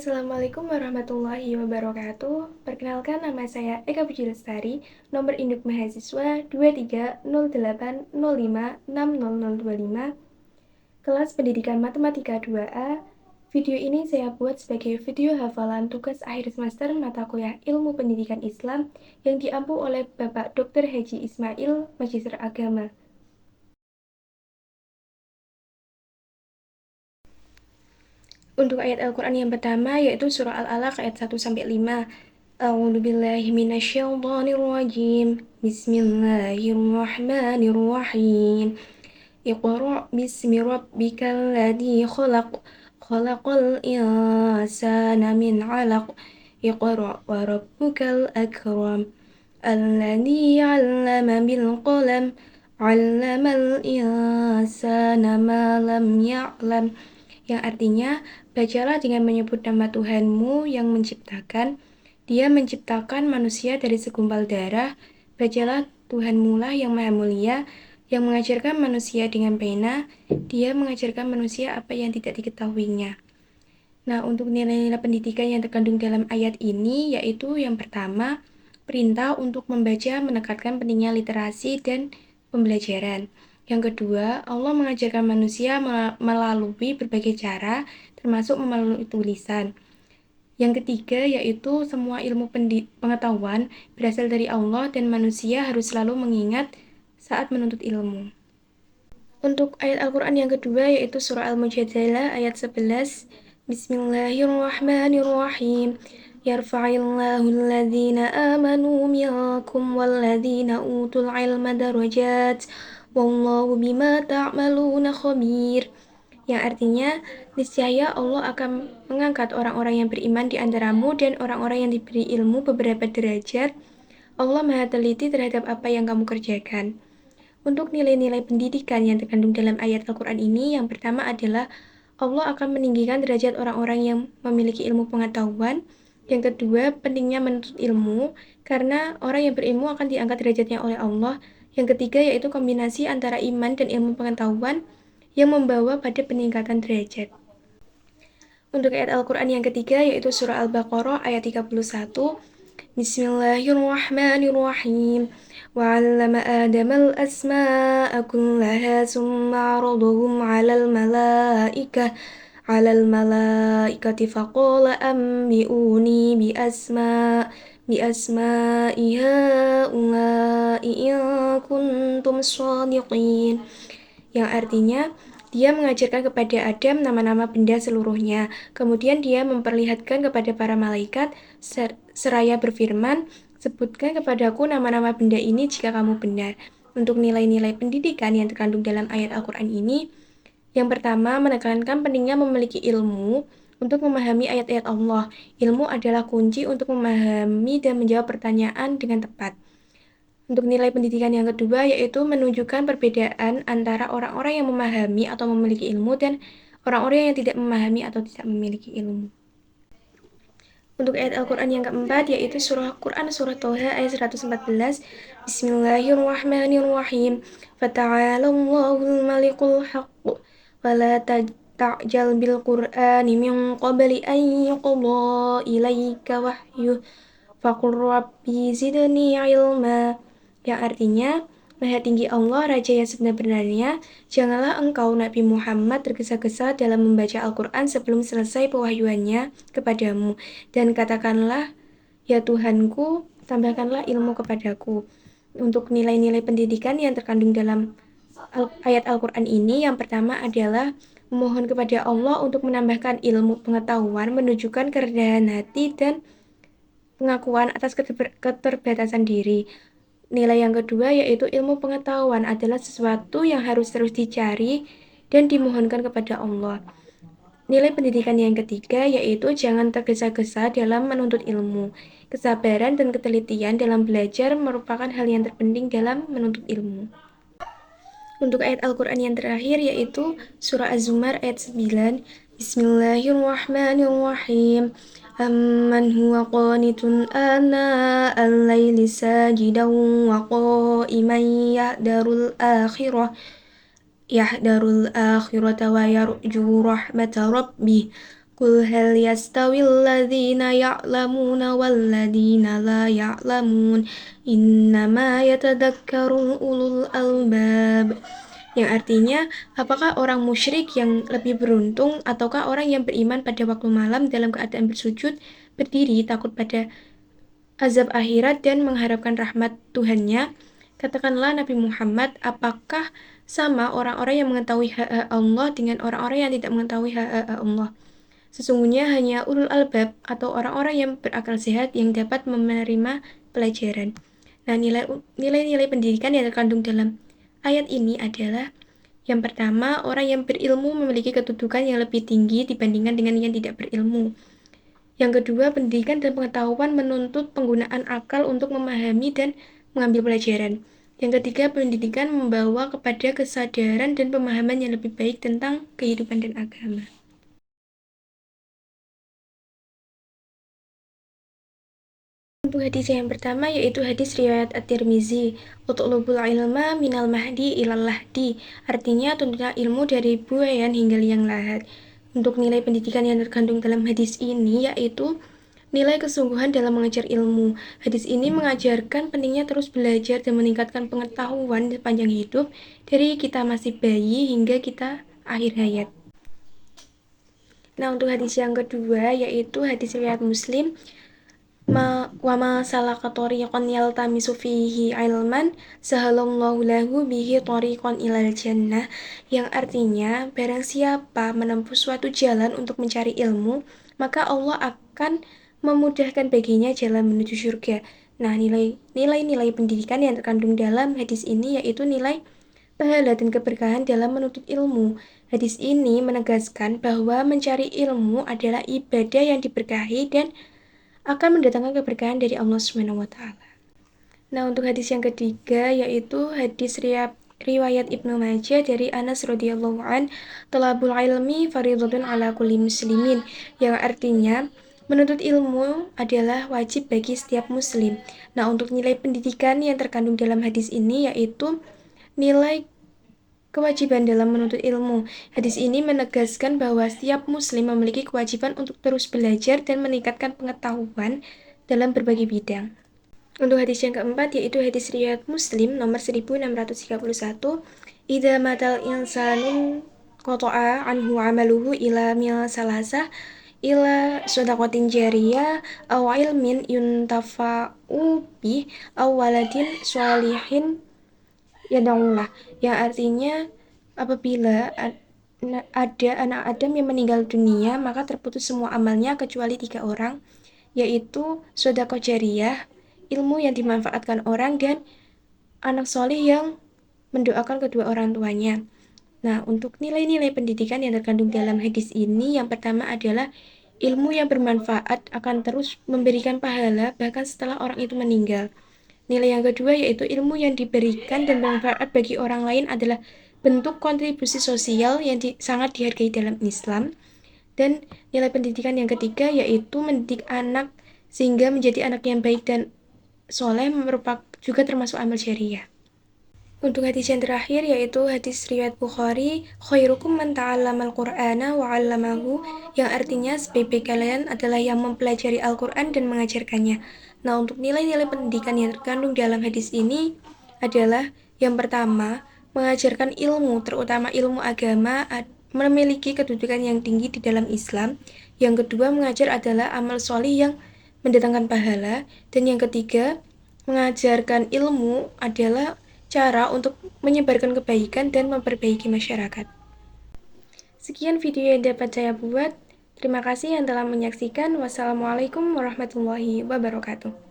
Assalamualaikum warahmatullahi wabarakatuh. Perkenalkan, nama saya Eka Puji Lestari, nomor induk mahasiswa 230805600025, kelas pendidikan matematika 2A. Video ini saya buat sebagai video hafalan tugas akhir semester mata kuliah Ilmu Pendidikan Islam yang diampu oleh Bapak Dr. Haji Ismail, Magister Agama. Untuk ayat Al-Quran yang pertama yaitu surah Al-Alaq ayat 1-5. A'udzubillahi minasyaitonirrajim. Bismillahirrahmanirrahim. Iqra' bismi rabbikal ladzi khalaq. Khalaqal insana min 'alaq. Iqra' wa rabbukal akram. Alladzi 'allama bil qalam. 'Allamal insana ma lam ya'lam. Yang artinya, bacalah dengan menyebut nama Tuhanmu yang menciptakan. Dia menciptakan manusia dari segumpal darah. Bacalah Tuhanmu lah yang maha mulia, yang mengajarkan manusia dengan pena. Dia mengajarkan manusia apa yang tidak diketahuinya. Nah, untuk nilai-nilai pendidikan yang terkandung dalam ayat ini, yaitu yang pertama, perintah untuk membaca menekankan pentingnya literasi dan pembelajaran. Yang kedua, Allah mengajarkan manusia melalui berbagai cara, termasuk melalui tulisan. Yang ketiga, yaitu semua ilmu pengetahuan berasal dari Allah dan manusia harus selalu mengingat saat menuntut ilmu. Untuk ayat Al-Quran yang kedua, yaitu surah Al-Mujadalah ayat 11. Bismillahirrahmanirrahim. Yarfa'illahu alladhina amanu minkum walladhina utul ilma darajat. Wallahu bima ta'maluna khabir. Yang artinya, niscaya Allah akan mengangkat orang-orang yang beriman di antaramu dan orang-orang yang diberi ilmu beberapa derajat. Allah maha teliti terhadap apa yang kamu kerjakan. Untuk nilai-nilai pendidikan yang terkandung dalam ayat Al-Quran ini, yang pertama adalah Allah akan meninggikan derajat orang-orang yang memiliki ilmu pengetahuan. Yang kedua, pentingnya menuntut ilmu, karena orang yang berilmu akan diangkat derajatnya oleh Allah. Yang ketiga, yaitu kombinasi antara iman dan ilmu pengetahuan yang membawa pada peningkatan derajat. Untuk ayat Al-Quran yang ketiga, yaitu surah Al-Baqarah ayat 31. Bismillahirrahmanirrahim. وعلم آدم الأسماء كلها ثم عرضهم على الملائكة فقال أنبئوني بأسماء هؤلاء إن كنتم صادقين. Yang artinya, dia mengajarkan kepada Adam nama-nama benda seluruhnya. Kemudian dia memperlihatkan kepada para malaikat seraya berfirman, sebutkan kepadaku nama-nama benda ini jika kamu benar. Untuk nilai-nilai pendidikan yang terkandung dalam ayat Al-Quran ini, yang pertama, menekankan pentingnya memiliki ilmu untuk memahami ayat-ayat Allah. Ilmu adalah kunci untuk memahami dan menjawab pertanyaan dengan tepat. Untuk nilai pendidikan yang kedua, yaitu menunjukkan perbedaan antara orang-orang yang memahami atau memiliki ilmu dan orang-orang yang tidak memahami atau tidak memiliki ilmu. Untuk ayat Al-Quran yang keempat, yaitu surah Quran surah Toha ayat 114. Bismillahirrahmanirrahim. Fata'alallahul malikul haqq wa la ta'jal bil qur'ani min qabli an yuqda ilaika wahyuh faqul rabbi zidni ilma. Yang artinya, Maha tinggi Allah, Raja yang sebenarnya, janganlah engkau Nabi Muhammad tergesa-gesa dalam membaca Al-Quran sebelum selesai pewahyuannya kepadamu. Dan katakanlah, ya Tuhanku, tambahkanlah ilmu kepadaku. Untuk nilai-nilai pendidikan yang terkandung dalam ayat Al-Quran ini, yang pertama adalah memohon kepada Allah untuk menambahkan ilmu pengetahuan, menunjukkan kerendahan hati dan pengakuan atas keterbatasan diri. Nilai yang kedua yaitu ilmu pengetahuan adalah sesuatu yang harus terus dicari dan dimohonkan kepada Allah. Nilai pendidikan yang ketiga yaitu jangan tergesa-gesa dalam menuntut ilmu. Kesabaran dan ketelitian dalam belajar merupakan hal yang terpenting dalam menuntut ilmu. Untuk ayat Al-Quran yang terakhir yaitu surah Az-Zumar ayat 9. Bismillahirrahmanirrahim. Amman huwa qanitun ana al-laili sajidan wa qa'iman yahdarul akhirata wa yarju rahmata rabbih. Qul hal yastawil ladzina ya'lamuna wal ladzina la ya'lamun innama yatadakkaru ulul albab. Yang artinya, apakah orang musyrik yang lebih beruntung ataukah orang yang beriman pada waktu malam dalam keadaan bersujud, berdiri, takut pada azab akhirat dan mengharapkan rahmat Tuhannya? Katakanlah Nabi Muhammad, apakah sama orang-orang yang mengetahui hak-hak Allah dengan orang-orang yang tidak mengetahui hak-hak Allah? Sesungguhnya hanya ulul albab atau orang-orang yang berakal sehat yang dapat menerima pelajaran. Nah, nilai-nilai pendidikan yang terkandung dalam ayat ini adalah yang pertama, orang yang berilmu memiliki kedudukan yang lebih tinggi dibandingkan dengan yang tidak berilmu. Yang kedua, pendidikan dan pengetahuan menuntut penggunaan akal untuk memahami dan mengambil pelajaran. Yang ketiga, pendidikan membawa kepada kesadaran dan pemahaman yang lebih baik tentang kehidupan dan agama. Untuk hadis yang pertama yaitu hadis riwayat At-Tirmizi, utlubul ilma minal mahdi ilal lahdi, artinya tuntutlah ilmu dari buayan hingga liang lahat. Untuk nilai pendidikan yang terkandung dalam hadis ini yaitu nilai kesungguhan dalam mengejar ilmu. Hadis ini mengajarkan pentingnya terus belajar dan meningkatkan pengetahuan sepanjang hidup dari kita masih bayi hingga kita akhir hayat. Nah, untuk hadis yang kedua yaitu hadis riwayat Muslim, wa ma salaka tariqan yaltamisu fihi ilman sahalallahu lahu bihi tariqan ilal jannah, yang artinya barang siapa menempuh suatu jalan untuk mencari ilmu, maka Allah akan memudahkan baginya jalan menuju surga. Nah, nilai-nilai pendidikan yang terkandung dalam hadis ini yaitu nilai pahala dan keberkahan dalam menuntut ilmu. Hadis ini menegaskan bahwa mencari ilmu adalah ibadah yang diberkahi dan akan mendatangkan keberkahan dari Allah Subhanahu wa taala. Nah, untuk hadis yang ketiga yaitu hadis riwayat Ibnu Majah dari Anas radhiyallahu an, talabul ilmi fardhun ala kulli muslimin, yang artinya menuntut ilmu adalah wajib bagi setiap muslim. Nah, untuk nilai pendidikan yang terkandung dalam hadis ini yaitu nilai kewajiban dalam menuntut ilmu. Hadis ini menegaskan bahwa setiap muslim memiliki kewajiban untuk terus belajar dan meningkatkan pengetahuan dalam berbagai bidang. Untuk hadis yang keempat yaitu hadis riwayat Muslim nomor 1631, idza matal insanun qata'a anhu amaluhu ila mil salasah ila shadaqatin jariyah aw ilmin yuntafa'u bih aw waladin sholihin yad'ulah, yang artinya apabila ada anak Adam yang meninggal dunia maka terputus semua amalnya kecuali 3 orang, yaitu sedekah jariyah, ilmu yang dimanfaatkan orang, dan anak soleh yang mendoakan kedua orang tuanya. Nah, untuk nilai-nilai pendidikan yang terkandung dalam hadis ini, yang pertama adalah ilmu yang bermanfaat akan terus memberikan pahala bahkan setelah orang itu meninggal. Nilai yang kedua yaitu ilmu yang diberikan dan bermanfaat bagi orang lain adalah bentuk kontribusi sosial yang sangat dihargai dalam Islam. Dan nilai pendidikan yang ketiga yaitu mendidik anak sehingga menjadi anak yang baik dan soleh merupakan juga termasuk amal syariah. Untuk hadis yang terakhir yaitu hadis riwayat Bukhari, khairukum man ta'allamal Qur'ana wa 'allamahu, yang artinya sebaik-baik kalian adalah yang mempelajari Al-Qur'an dan mengajarkannya. Nah, untuk nilai-nilai pendidikan yang terkandung dalam hadis ini adalah yang pertama, mengajarkan ilmu, terutama ilmu agama, memiliki kedudukan yang tinggi di dalam Islam. Yang kedua, mengajar adalah amal soleh yang mendatangkan pahala. Dan yang ketiga, mengajarkan ilmu adalah cara untuk menyebarkan kebaikan dan memperbaiki masyarakat. Sekian video yang dapat saya buat. Terima kasih yang telah menyaksikan. Wassalamualaikum warahmatullahi wabarakatuh.